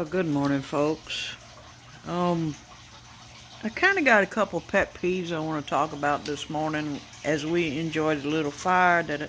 Good morning, folks. Um, I kind of got a couple pet peeves I want to talk about this morning as we enjoyed a little fire that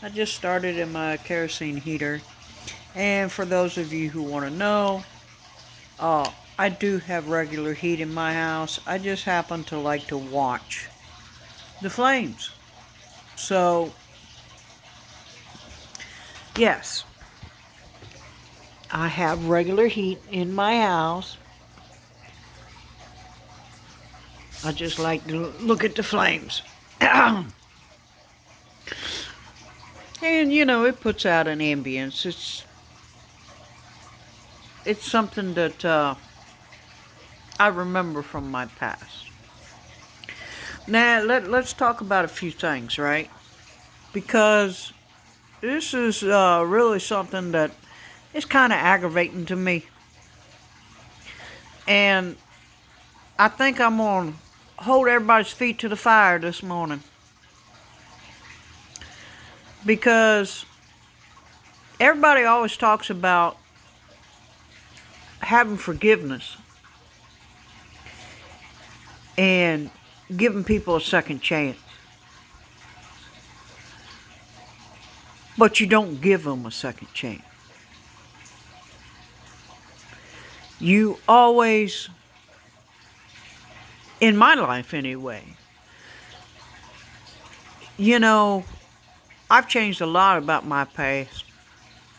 I just started in my kerosene heater. And for those of you who want to know, I do have regular heat in my house. I just happen to like to watch the flames. So, yes, I have regular heat in my house. I just like to look at the flames. And it puts out an ambience. It's something that I remember from my past. Now let's talk about a few things, right? Because this is really something that is kind of aggravating to me, and I think I'm gonna hold everybody's feet to the fire this morning because everybody always talks about having forgiveness and giving people a second chance. But you don't give them a second chance. You always, in my life anyway, I've changed a lot about my past,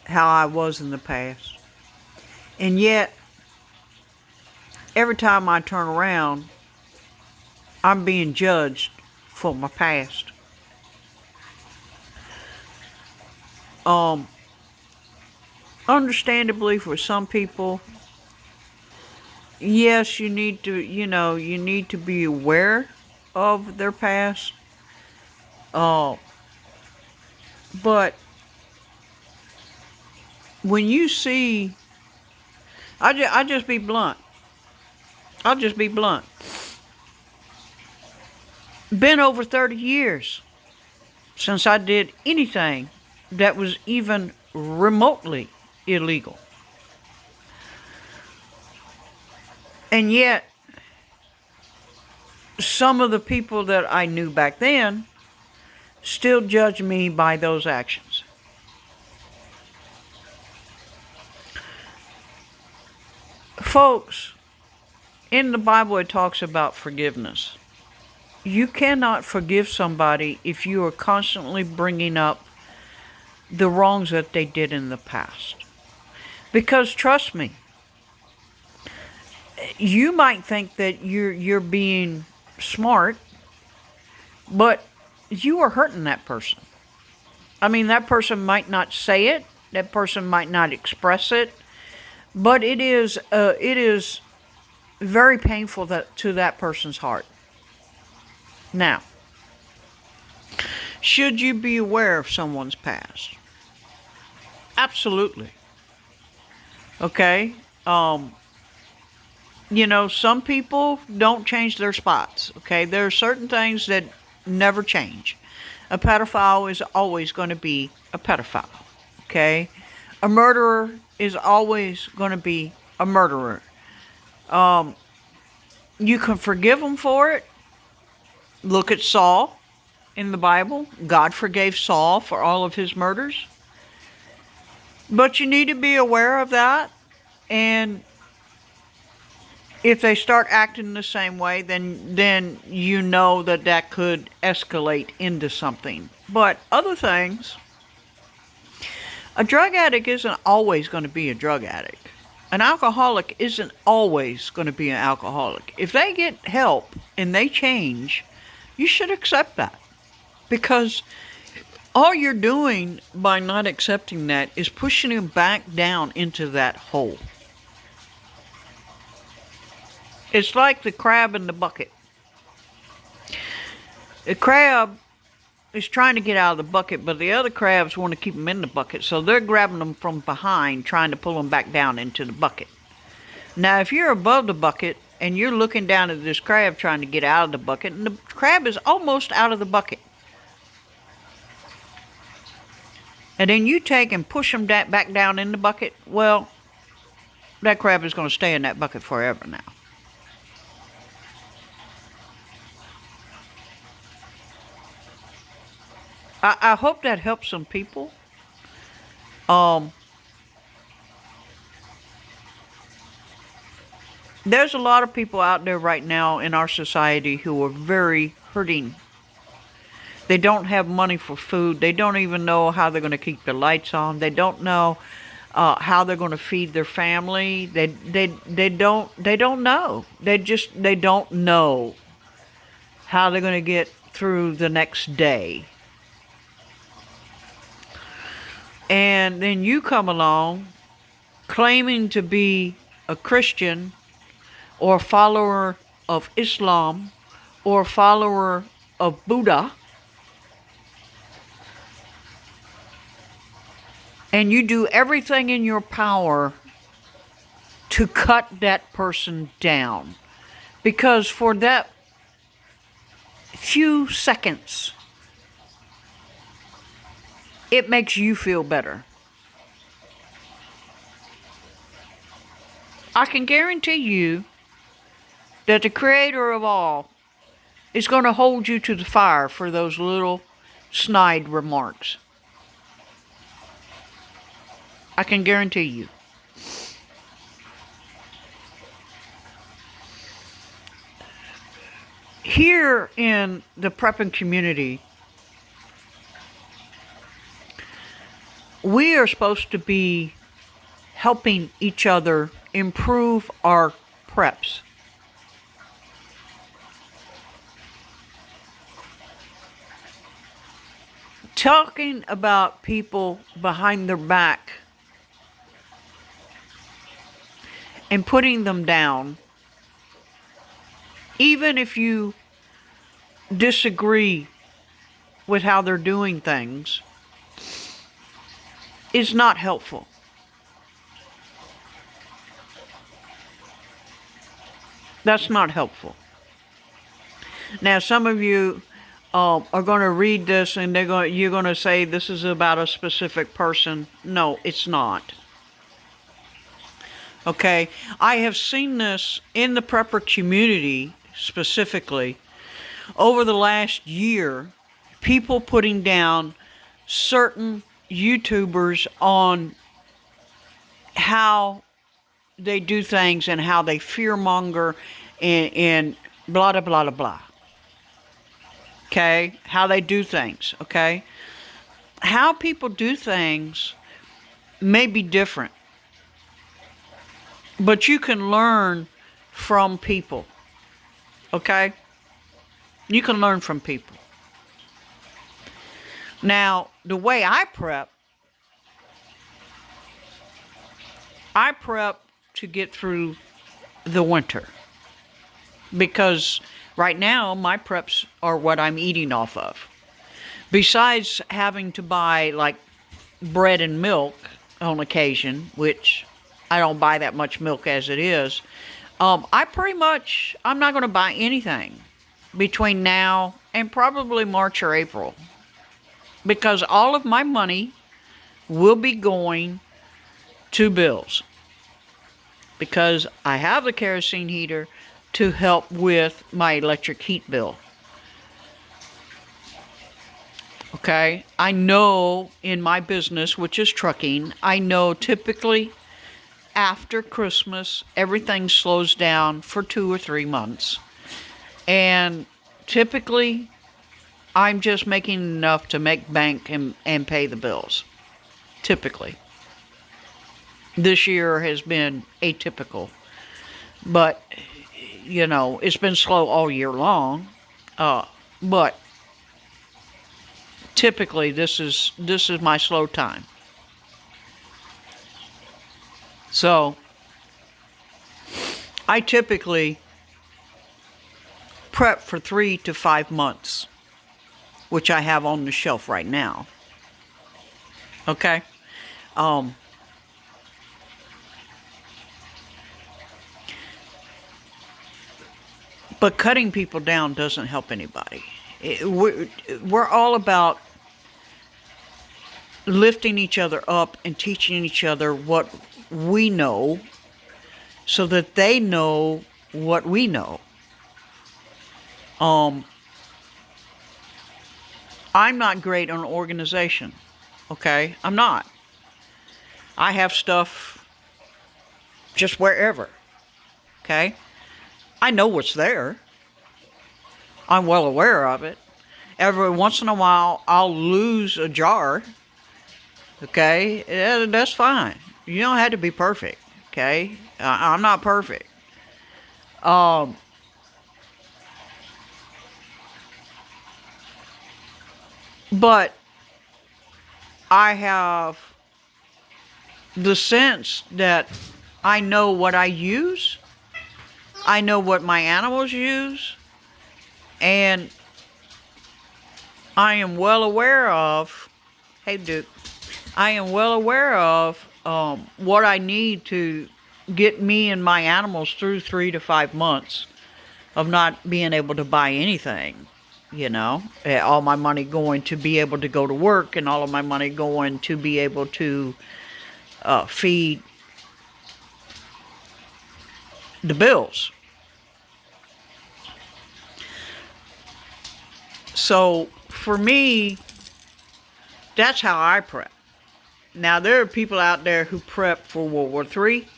how I was in the past. And yet, every time I turn around, I'm being judged for my past. Understandably, for some people, yes, you need to be aware of their past. But when you see, I just be blunt. I'll just be blunt. Been over 30 years since I did anything that was even remotely illegal. And yet, some of the people that I knew back then still judge me by those actions. Folks, in the Bible it talks about forgiveness. You cannot forgive somebody if you are constantly bringing up the wrongs that they did in the past. Because trust me, you might think that you're being smart, but you are hurting that person. I mean, that person might not say it, that person might not express it, but it is very painful to that person's heart. Now, should you be aware of someone's past? Absolutely. Okay? Some people don't change their spots. Okay? There are certain things that never change. A pedophile is always going to be a pedophile. Okay? A murderer is always going to be a murderer. You can forgive them for it. Look at Saul in the Bible. God forgave Saul for all of his murders. But you need to be aware of that. And if they start acting the same way, then you know that could escalate into something. But other things, a drug addict isn't always going to be a drug addict. An alcoholic isn't always going to be an alcoholic. If they get help and they change, you should accept that. Because all you're doing by not accepting that is pushing them back down into that hole. It's like the crab in the bucket. The crab is trying to get out of the bucket, but the other crabs want to keep them in the bucket, so they're grabbing them from behind, trying to pull them back down into the bucket. Now, if you're above the bucket and you're looking down at this crab trying to get out of the bucket, and the crab is almost out of the bucket, and then you take and push them back down in the bucket, well, that crab is going to stay in that bucket forever now. I hope that helps some people. Um, there's a lot of people out there right now in our society who are very hurting. They don't have money for food. They don't even know how they're going to keep the lights on. They don't know how they're going to feed their family. They don't know. They don't know how they're going to get through the next day. And then you come along claiming to be a Christian or a follower of Islam or a follower of Buddha, and you do everything in your power to cut that person down. Because for that few seconds, it makes you feel better. I can guarantee you that the Creator of all is going to hold you to the fire for those little snide remarks. I can guarantee you. Here in the prepping community, we are supposed to be helping each other improve our preps. Talking about people behind their back and putting them down, even if you disagree with how they're doing things, is not helpful. That's not helpful. Now, some of you are going to read this and you're going to say this is about a specific person. No, it's not. Okay? I have seen this in the prepper community specifically over the last year, people putting down certain YouTubers on how they do things and how they fearmonger and blah, blah, blah, blah. Okay? How they do things, okay? How people do things may be different, but you can learn from people, okay? You can learn from people. Now, the way I prep to get through the winter. Because right now, my preps are what I'm eating off of. Besides having to buy, like, bread and milk on occasion, which I don't buy that much milk as it is, I'm not going to buy anything between now and probably March or April. Because all of my money will be going to bills. Because I have the kerosene heater to help with my electric heat bill. Okay? I know in my business, which is trucking, I know typically after Christmas, everything slows down for 2 or 3 months. And typically, I'm just making enough to make bank and pay the bills. Typically. This year has been atypical. But, you know, it's been slow all year long. But typically, this is my slow time. So, I typically prep for 3 to 5 months, which I have on the shelf right now. Okay? But cutting people down doesn't help anybody. We're all about lifting each other up and teaching each other what we know so that they know what we know. I'm not great on organization, okay? I'm not. I have stuff just wherever, okay? I know what's there. I'm well aware of it. Every once in a while, I'll lose a jar, okay? Yeah, that's fine. You don't have to be perfect, okay? I'm not perfect. Um, but I have the sense that I know what I use, I know what my animals use, and I am well aware of, hey Duke, I am well aware of what I need to get me and my animals through 3 to 5 months of not being able to buy anything. All my money going to be able to go to work, and all of my money going to be able to feed the bills. So for me, that's how I prep. Now, there are people out there who prep for World War III.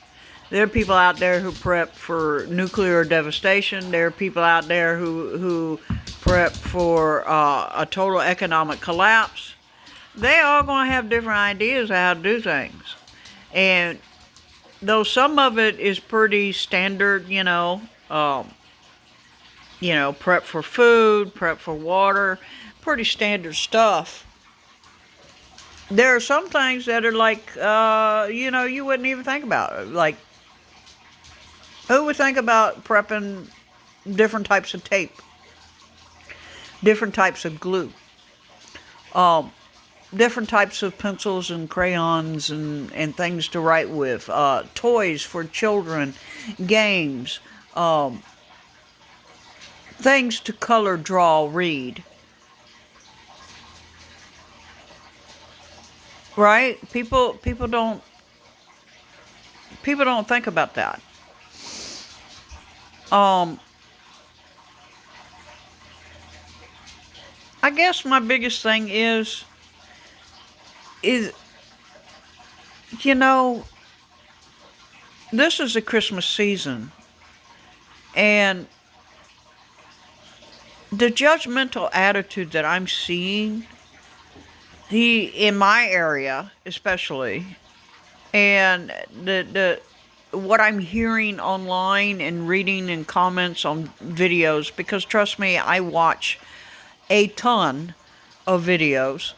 There are people out there who prep for nuclear devastation. There are people out there who prep for a total economic collapse. They all going to have different ideas of how to do things. And though some of it is pretty standard, prep for food, prep for water, pretty standard stuff. There are some things that are like, you wouldn't even think about it. Like, who would think about prepping different types of tape, different types of glue, different types of pencils and crayons and things to write with, toys for children, games, things to color, draw, read. Right? People don't think about that. I guess my biggest thing is this is a Christmas season, and the judgmental attitude that I'm seeing in my area especially, and the what I'm hearing online and reading in comments on videos, because trust me, I watch a ton of videos.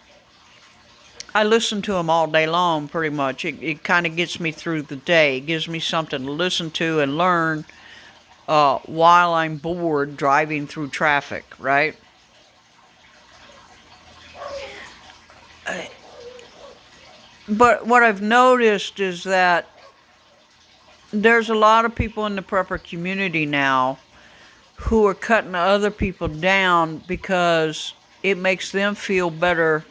I listen to them all day long, pretty much. It kind of gets me through the day. It gives me something to listen to and learn while I'm bored driving through traffic, right? But what I've noticed is that there's a lot of people in the prepper community now who are cutting other people down because it makes them feel better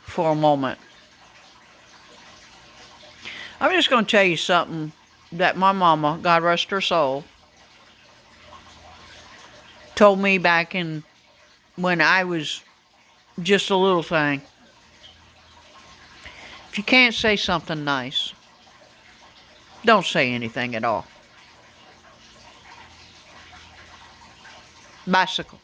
for a moment. I'm just going to tell you something that my mama, God rest her soul, told me back in when I was just a little thing. If you can't say something nice, don't say anything at all. Bicycle.